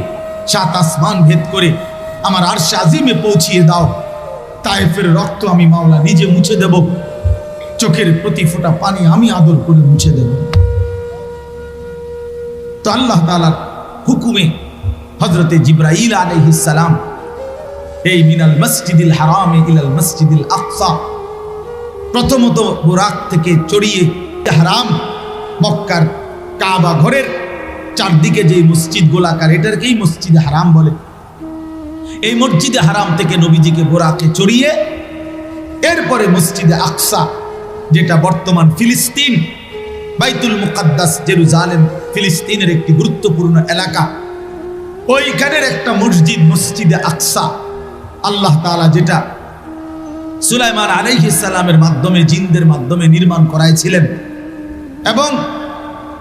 7 আসমান ভেদ করে আমার আরশে আজিমে পৌঁছিয়ে দাও। তায়েফের রক্ত আমি মাওলা নিজে মুছে দেব, চোখের প্রতি ফোঁটা পানি আমি আদর করে মুছে দেব। তো আল্লাহ তাআলার হুকুমে হযরতে জিবরাইল আলাইহিস সালাম এই মিনাল মসজিদিল হারামে ইলাল মসজিদিল আকসা, প্রথমত বুরাক থেকে চড়িয়ে হারাম মক্কার কাবা ঘরের চারদিকে যে মসজিদ গোলাকার, এটাকেই মসজিদে হারাম বলে। এই মসজিদে হারাম থেকে নবীজিকে বুরাকে চড়িয়ে এরপরে মসজিদে আকসা, যেটা বর্তমান ফিলিস্তিন, বাইতুল মুকাদ্দাস জেরুজালেম ফিলিস্তিনের একটি গুরুত্বপূর্ণ এলাকা, ওইখানের একটা মসজিদ মসজিদে আকসা আল্লাহ তাআলা যেটা সুলাইমান আলাইহিস সালামের মাধ্যমে, জিনদের মাধ্যমে নির্মাণ করাইছিলেন, এবং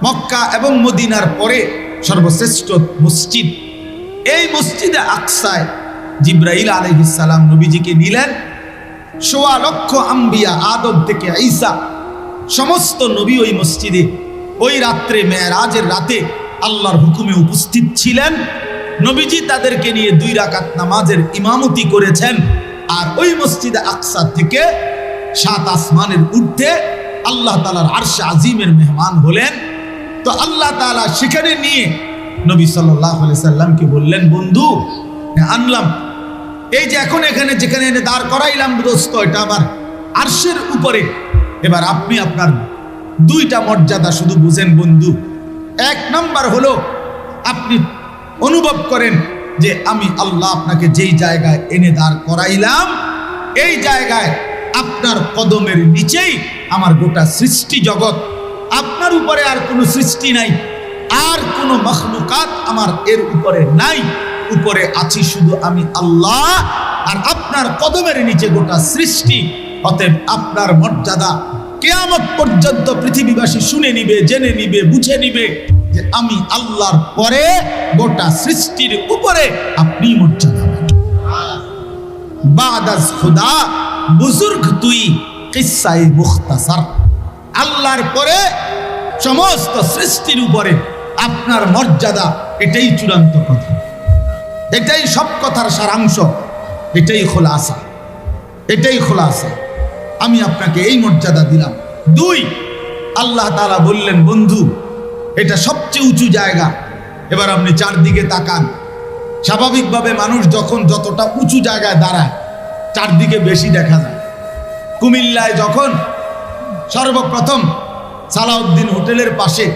মক্কা এবং মদিনার পরে সর্বশ্রেষ্ঠ মসজিদ। এই মসজিদে আকসায় জিবরাইল আলাইহিস সালাম নবীজিকে নিলেন। ১৬ লক্ষ আম্বিয়া আদম থেকে ঈসা সমস্ত নবী ওই মসজিদে ওই রাত্রে, মেরাজের রাতে আল্লাহর হুকুমে উপস্থিত ছিলেন। নবীজি তাদেরকে নিয়ে 2 রাকাত নামাজের ইমামতি করেছেন। আর ওই মসজিদে আকসা থেকে 7 আসমানের ঊর্ধ্বে আল্লাহ তাআলার আরশে আজিমের মেহমান হলেন। তো আল্লাহ তাআলা সেখানে নিয়ে নবী সাল্লাল্লাহু আলাইহি সাল্লামকে বললেন, বন্ধু আনলাম, এই যে এখন এখানে যেখানে এনে দাঁড় করাইলাম দোস্ত, এটা আমার আরশের উপরে। এবার আপনি আপনার 2টা মর্যাদা শুধু বুঝেন বন্ধু। 1 নাম্বার হলো আপনি অনুভব করেন যে আমি আল্লাহ আপনাকে যেই জায়গায় এনে দাঁড় করাইলাম, এই জায়গায় আপনার কদমের নিচেই আমার গোটা সৃষ্টি জগৎ, আপনার উপরে আর কোনো সৃষ্টি নাই, আর কোনো মখলুকাত আমার এর উপরে নাই, উপরে আছি শুধু আমি আল্লাহ, আর আপনার কদমের নিচে গোটা সৃষ্টি। অতএব আপনার মর্যাদা কিয়ামত পর্যন্ত পৃথিবীবাসী শুনে নিবে, জেনে নিবে, বুঝে নিবে যে আমি আল্লাহর পরে গোটা সৃষ্টির উপরে আপনি মর্যাদা। বাদাস খুদা বুজুর্গ তুই কিসায়ে মুখতাসার, আল্লাহর পরে সমস্ত সৃষ্টির উপরে আপনার মর্যাদা, এটাই চূড়ান্ত কথা, এটাই সব কথার সারাংশ, এটাই খোলাসা, এটাই খোলাসা। আমি আপনাকে এই মর্যাদা দিলাম। 2, আল্লাহ তাআলা বললেন, বন্ধু এটা সবচেয়ে উঁচু জায়গা। এবার আপনি চারদিকে তাকান। স্বাভাবিকভাবে মানুষ যখন যতটা উঁচু জায়গায় দাঁড়ায় চারদিকে বেশি দেখা যায়। কুমিল্লায় যখন সর্বপ্রথম সালাউদ্দিন হোটেলের পাশে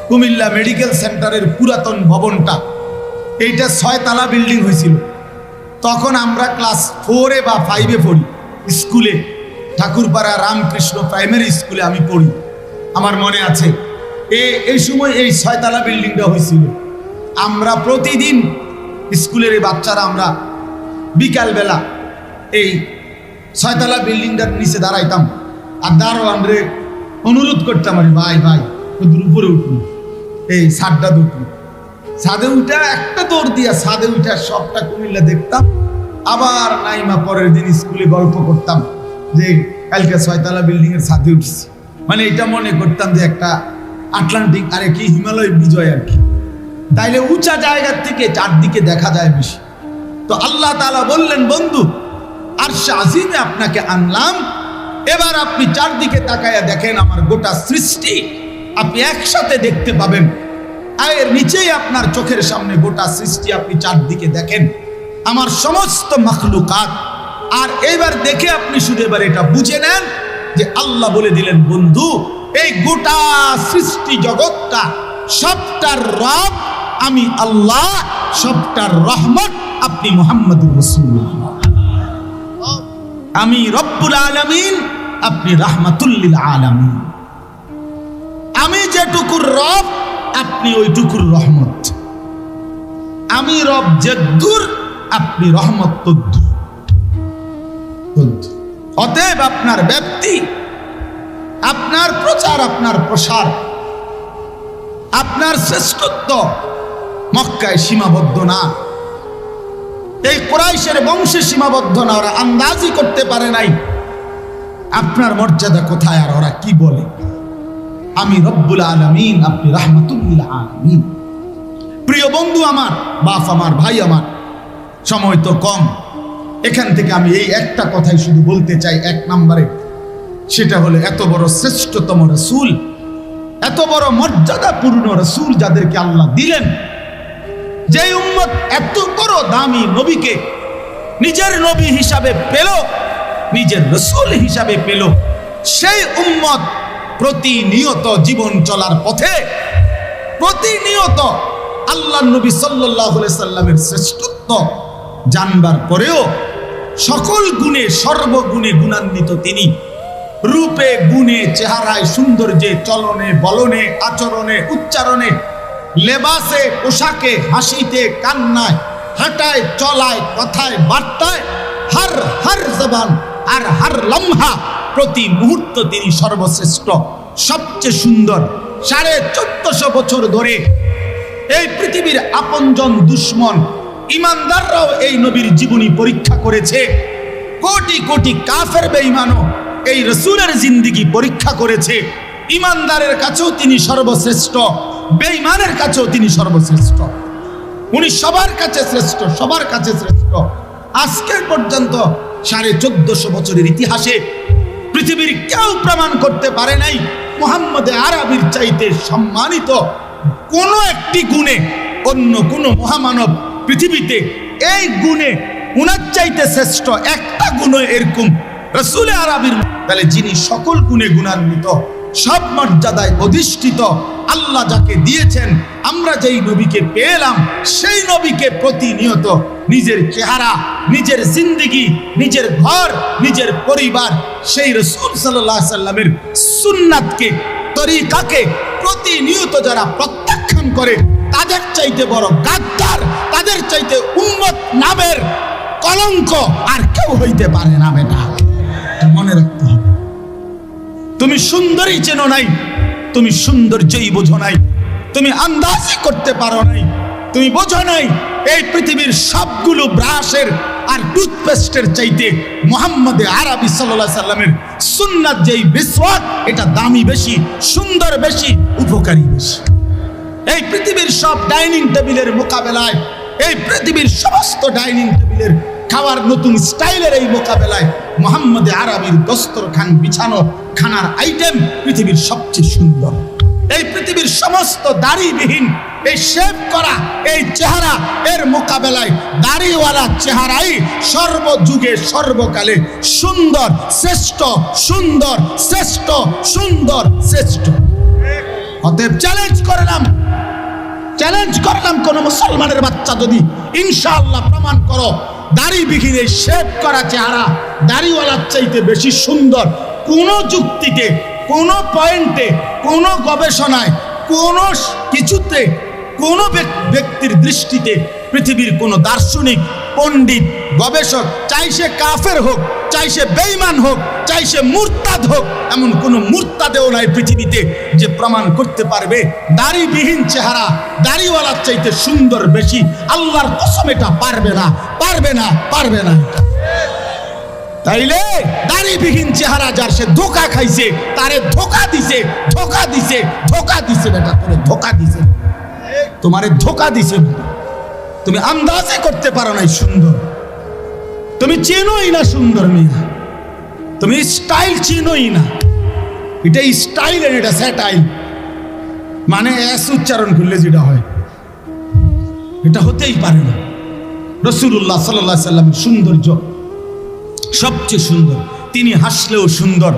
কুমিল্লা মেডিকেল সেন্টারের পুরাতন ভবনটা, এইটা 6 তলা বিল্ডিং হয়েছিল, তখন আমরা ক্লাস 4 বা 5 পড়ি স্কুলে, ঠাকুরপাড়া রামকৃষ্ণ প্রাইমারি স্কুলে আমি পড়ি। আমার মনে আছে এই সময় এই 6 তলা বিল্ডিংটা হয়েছিল। আমরা প্রতিদিন স্কুলের এই বাচ্চারা আমরা বিকালবেলা এই 6 তলা বিল্ডিংটার নিচে দাঁড়াইতাম, আর দারোয়ান রে অনুরোধ করতাম, আরে ভাই ভাই ওদের উপরে উঠুন, এই ছাদটা উঠুন। ছাদে উঠা একটা দৌড় দিয়া ছাদে উঠা সবটা কুমিল্লা দেখতাম। আবার নাইমা পরের দিন স্কুলে গল্প করতাম যে কালকে 6 তলা বিল্ডিং এর ছাদে উঠেছি। মানে এটা মনে করতাম যে একটা আটলান্টিক আরে কি হিমালয় বিজয় আর কি। তাইলে উঁচা জায়গার থেকে চারদিকে দেখা যায় বেশি। তো আল্লাহ তাআলা বললেন, বন্ধু আরশে আজিমে আপনাকে আনলাম, এবার আপনি চারদিকে তাকায়া দেখেন আমার গোটা সৃষ্টি আপনি একসাথে দেখতে পাবেন। আয়ের নিচেই আপনার চোখের সামনে গোটা সৃষ্টি আপনি চারদিকে দেখেন, আমার সমস্ত মখলুকাত। আর এবার দেখে আপনি শুধু এবার এটা বুঝে নেন যে আল্লাহ বলে দিলেন, বন্ধু এই গোটা সৃষ্টি জগৎটা সবটার রব আমি আল্লাহ, সবটার রহমত আপনি মুহাম্মদুর রাসূলুল্লাহ। আমি রব্বুল আলামিন, আপনি রাহমাতুল লিল আলামিন। আমি যেটুকুর রব আপনি ওইটুকুর রহমত। আমি রব যদ্দুর, আপনি রহমত তদ্দুর। অতএব আপনার ব্যাপ্তি, আপনার প্রচার, আপনার প্রসার, আপনার শ্রেষ্ঠত্ব মক্কায় সীমাবদ্ধ না, এই কুরাইশের বংশে সীমাবদ্ধ না। ওরা আন্দাজই করতে পারে নাই আপনার মর্যাদা কোথায় আর ওরা কি বলে। আমি রব্বুল আলামিন, আপনি রাহমাতুল লিল আলামিন। প্রিয় বন্ধু আমার, বাপ আমার, ভাই আমার, সময় তো কম, এখান থেকে আমি এই একটা কথাই শুধু বলতে চাই, এক নম্বরে, সেটা হলো এত বড় শ্রেষ্ঠতম রাসূল, এত বড় মর্যাদাপূর্ণ রাসূল যাদেরকে আল্লাহ দিলেন, যে উম্মত এত বড় দামি নবীকে নিজের নবী হিসাবে পেল, নিজের রাসূল হিসাবে পেল, সেই উম্মত প্রতিনিয়ত জীবন চলার পথে প্রতিনিয়ত আল্লাহ নবী সাল্লাল্লাহু আলাইহি সাল্লামের শ্রেষ্ঠত্ব জানবার পরেও সকল গুণে সর্বগুণে গুণান্বিত তিনি, রূপে গুণে চেহারায় সৌন্দর্যে চলনে বলনে আচরণে উচ্চারণে লেবাসে পোশাকে হাসিতে কান্নায় হাঁটায় চলায় কথায় বার্তায় হর জবান আর হর লম্হা প্রতি মুহূর্ত তিনি সর্বশ্রেষ্ঠ, সবচেয়ে সুন্দর। 1450 বছর ধরে এই পৃথিবীর আপনজন দুশ্মন ইমানদাররাও এই নবীর জীবনী পরীক্ষা করেছে, কোটি কোটি কাফের বেঈমানও এই রাসূলের জিন্দেগি পরীক্ষা করেছে। ইমানদারের কাছেও তিনি সর্বশ্রেষ্ঠ, বেঈমানের কাছেও তিনি সর্বশ্রেষ্ঠ। উনি সবার কাছে শ্রেষ্ঠ, সবার কাছে শ্রেষ্ঠ। আজকের পর্যন্ত 1450 বছরের ইতিহাসে পৃথিবীর কেউ প্রমাণ করতে পারে নাই মুহাম্মদ আরবির চাইতে সম্মানিত কোন একটি গুণে অন্য কোন মহামানব পৃথিবীতে এই গুণে উনার চাইতে শ্রেষ্ঠ একটা গুণ এরকম রাসূল আরবির। তাহলে যিনি সকল গুণে গুণান্বিত, সব মর্যাদায় অধিষ্ঠিত, আল্লাহ যাকে দিয়েছেন, আমরা যেই নবীকে পেলাম সেই নবীকে প্রতিনিয়ত নিজের চেহারা, নিজের জিন্দেগি, নিজের ঘর, নিজের পরিবার, সেই রাসূল সাল্লাল্লাহু আলাইহি সাল্লামের সুন্নাতকে, তরিকাকে প্রতিনিয়ত যারা প্রত্যাখ্যান করে তাদের চাইতে বড় গাদ্দার, তাদের চাইতে উম্মত নামের কলঙ্ক আর কেউ হইতে পারে না। বেটা মনে রাখতে হবে, তুমি সুন্দরী চেনো নাই, তুমি সৌন্দর্যই বোঝো নাই, তুমি আন্দাজি করতে পারো নাই, তুমি বোঝো নাই এই পৃথিবীর সবগুলো ব্রাশের আর টুথপেস্টের চাইতে মুহাম্মদ আরবি সাল্লাল্লাহু আলাইহি সাল্লামের সুন্নাত যেই মিসওয়াক, এটা দামি বেশি, সুন্দর বেশি, উপকারী বেশি। এই পৃথিবীর সব ডাইনিং টেবিলের মোকাবেলায়, এই পৃথিবীর সমস্ত ডাইনিং টেবিলের খাওয়ার নতুন স্টাইলের এই মোকাবেলায় মুহাম্মদ আরবির দস্তরখান বিছানো খানার আইটেম পৃথিবীর সবচেয়ে সুন্দর। এই পৃথিবীর সমস্ত দাড়িবিহীন এই শেভ করা এই চেহারা এর মোকাবেলায় দাড়িওয়ালা চেহারাই সর্বযুগে সর্বকালে সুন্দর, শ্রেষ্ঠ, সুন্দর, শ্রেষ্ঠ, সুন্দর, শ্রেষ্ঠ। অতএব চ্যালেঞ্জ করলাম কোন মুসলমানের বাচ্চা যদি ইনশাআল্লাহ প্রমাণ করো দাড়িবিহীন এই শেভ করা চেহারা দাড়িওয়ালার চাইতে বেশি সুন্দর, কোন যুক্তিতে, কোন পয়েন্টে, কোন গবেষণায়, কোন কিছুতে, কোন ব্যক্তির দৃষ্টিতে, পৃথিবীর কোন দার্শনিক, পণ্ডিত, গবেষক, চাই সে কাফের হোক, চাই সে বেঈমান হোক, চাই সে মুরতাদ হোক, এমন কোন মুরতাদেও নাই পৃথিবীতে যে প্রমাণ করতে পারবে দাড়িবিহীন চেহারা দাড়িওয়ালার চাইতে সুন্দর বেশি। আল্লাহর কসম এটা পারবে না, পারবে না, পারবে না। তাইলে দাড়িবিহীন চেহারা যার, সে ধোকা খাইছে, তারে ধোকা দিছে, ধোকা দিছে, ধোকা দিছে। বেটা তোরে ধোকা দিছে, তোমারে ধোকা দিছে। তুমি আন্দাজে করতে পারো নাই সুন্দর, তুমি চেনোই না সুন্দর মেয়ে, তুমি স্টাইল চিনোই না। এটা স্টাইল, এটা স্যাটাইল, মানে এস উচ্চারণ করলে যেটা হয় এটা হতেই পারে না। রাসূলুল্লাহ সাল্লাল্লাহু আলাইহি সাল্লামের সৌন্দর্য সবচেয়ে সুন্দর। তিনি হাসলেও সুন্দর,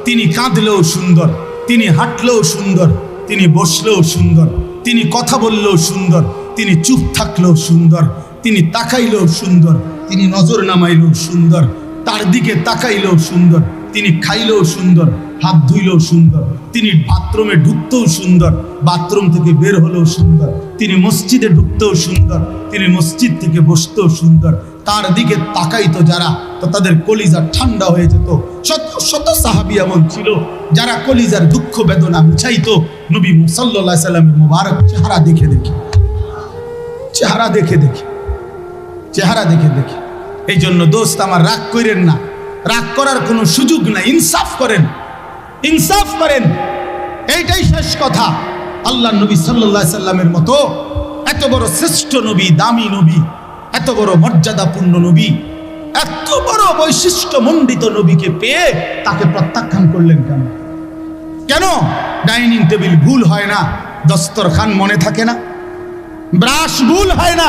তিনি কাঁদলেও সুন্দর, তিনি হাঁটলেও সুন্দর, তিনি বসলেও সুন্দর, তিনি কথা বললেও সুন্দর, তিনি চুপ থাকলেও সুন্দর, তিনি তাকাইলেও সুন্দর, তিনি নজর নামাইলেও সুন্দর, তার দিকে তাকাইলেও সুন্দর, তিনি খাইলেও সুন্দর, হাত ধুইলেও সুন্দর, তিনি বাথরুমে ঢুকতেও সুন্দর, বাথরুম থেকে বের হলেও সুন্দর, তিনি মসজিদে ঢুকতেও সুন্দর, তিনি মসজিদ থেকে বসতেও সুন্দর। তার দিকে তাকাইতো যারা, তো তাদের কলিজা ঠান্ডা হয়ে যেত। শত শত সাহাবী এমন ছিল যারা কলিজার দুঃখ বেদনা মুছাইতো নবী সাল্লাল্লাহু আলাইহি সাল্লামের মুবারক চেহারা দেখে দেখে, চেহারা দেখে দেখে, চেহারা দেখে দেখে। এই জন্য দোস্ত আমার, রাগ করেন না, রাগ করার কোনো সুযোগ নাই। ইনসাফ করেন, ইনসাফ করেন, এইটাই শেষ কথা। আল্লাহ নবী সাল্লাল্লাহু আলাইহি সাল্লামের মতো এত বড় শ্রেষ্ঠ নবী, দামি নবী, এত বড় মর্যাদাপূর্ণ নবী, এত বড় বৈশিষ্ট্য মণ্ডিত নবীকে পেয়ে তাকে প্রত্যাখ্যান করলেন কেন? কেন ডাইনিং টেবিল ভুল হয় না, দস্তরখান মনে থাকে না, ব্রাশ ভুল হয় না,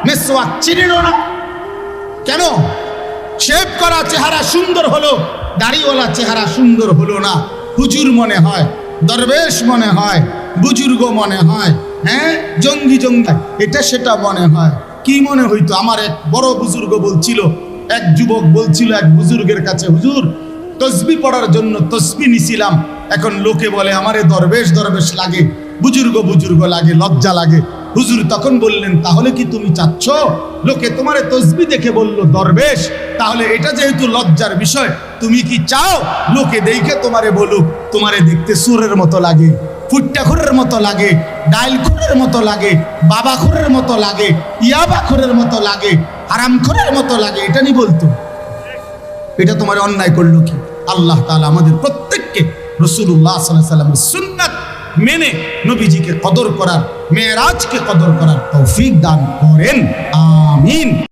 মেসওয়াক চিনিল না? কেন শেভ করা চেহারা সুন্দর হলো, দাড়িওয়ালা চেহারা সুন্দর হলো না? হুজুর মনে হয়, দরবেশ মনে হয়, বুজুর্গ মনে হয়, হ্যাঁ জঙ্গি জঙ্গি এটা সেটা মনে হয়। কি মনে হইতো? আমার এক বড় বুজুর্গ বলছিল, এক যুবক বলছিল এক বুজুর্গের কাছে, হুজুর তসবি পড়ার জন্য তসবি নিছিলাম, এখন লোকে বলে আমারে দরবেশ দরবেশ লাগে, বুজুর্গ বুজুর্গ লাগে, লজ্জা লাগে। হুজুর তখন বললেন, তাহলে কি তুমি চাচ্ছ লোকে তোমারে তসবি দেখে বলল দরবেশ, তাহলে এটা যেহেতু লজ্জার বিষয়, তুমি কি চাও লোকে দেখে তোমারে বলুক তোমারে দেখতে সুরের মতো লাগে, ফুট্টাখোরের মতো লাগে, ডাইলখোরের মতো লাগে, বাবাখোরের মতো লাগে, ইয়াবাখোরের মতো লাগে, হারামখোরের মতো লাগে, এটা নি বলতো? এটা তোমার অন্যায় করলো কি? আল্লাহ তাআলা আমাদের প্রত্যেককে রাসূলুল্লাহ সাল্লাল্লাহু আলাইহি ওয়াসাল্লামের সুন্নাত মেনে নবীজিকে কদর করার, মেরাজকে কদর করার তৌফিক দান করেন। আমিন।